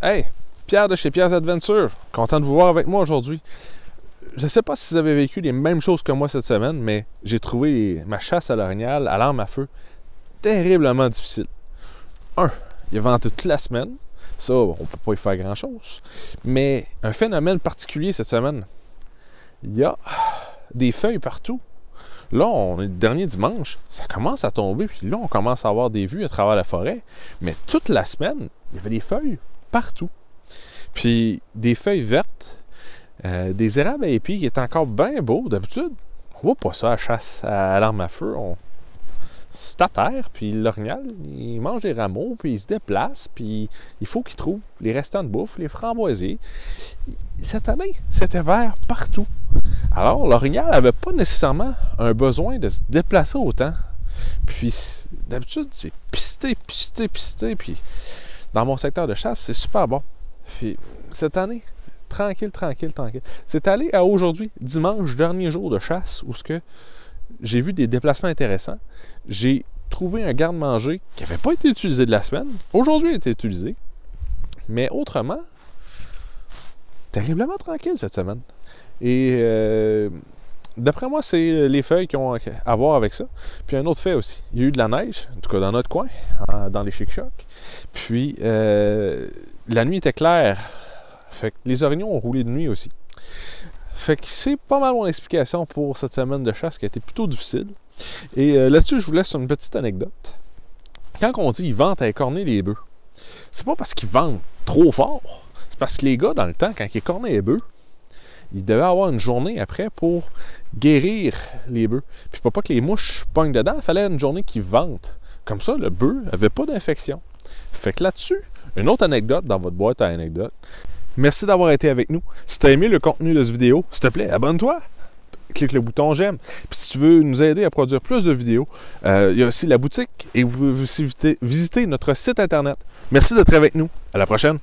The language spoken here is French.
Hey, Pierre de chez Pierre's Adventure, content de vous voir avec moi aujourd'hui. Je ne sais pas si vous avez vécu les mêmes choses que moi cette semaine, mais j'ai trouvé ma chasse à l'orignal, à l'arme à feu, terriblement difficile. Il a venté toute la semaine, ça, on ne peut pas y faire grand-chose. Mais un phénomène particulier cette semaine, il y a des feuilles partout. Là, on est le dernier dimanche, ça commence à tomber, puis là, on commence à avoir des vues à travers la forêt. Mais toute la semaine, il y avait des feuilles partout. Puis des feuilles vertes, des érables à épis qui étaient encore bien beaux. D'habitude, on voit pas ça à la chasse à l'arme à feu. C'est à terre, puis l'orignal, il mange des rameaux, puis il se déplace, puis il faut qu'il trouve les restants de bouffe, les framboisiers. Cette année, c'était vert partout. Alors, l'orignal n'avait pas nécessairement un besoin de se déplacer autant. Puis, d'habitude, c'est pisté, puis dans mon secteur de chasse, c'est super bon. Puis, cette année, tranquille. C'est allé à aujourd'hui, dimanche, dernier jour de chasse, où j'ai vu des déplacements intéressants. J'ai trouvé un garde-manger qui n'avait pas été utilisé de la semaine. Aujourd'hui, il a été utilisé. Mais autrement, terriblement tranquille cette semaine. Et d'après moi, c'est les feuilles qui ont à voir avec ça. Puis un autre fait aussi. Il y a eu de la neige, en tout cas dans notre coin, dans les Chic-Chocs. Puis la nuit était claire. Fait que les orignaux ont roulé de nuit aussi. Fait que c'est pas mal mon explication pour cette semaine de chasse qui a été plutôt difficile. Et là-dessus, je vous laisse une petite anecdote. Quand on dit « ils ventent à écorner les bœufs », c'est pas parce qu'ils vendent trop fort. C'est parce que les gars, dans le temps, quand ils écornaient les bœufs, ils devaient avoir une journée après pour guérir les bœufs. Puis pour pas que les mouches pognent dedans, il fallait une journée qu'ils ventent. Comme ça, le bœuf n'avait pas d'infection. Fait que là-dessus, une autre anecdote dans votre boîte à anecdotes. Merci d'avoir été avec nous. Si tu as aimé le contenu de cette vidéo, s'il te plaît, abonne-toi. Clique le bouton j'aime. Puis si tu veux nous aider à produire plus de vidéos, il y a aussi la boutique et vous pouvez aussi visiter notre site internet. Merci d'être avec nous. À la prochaine.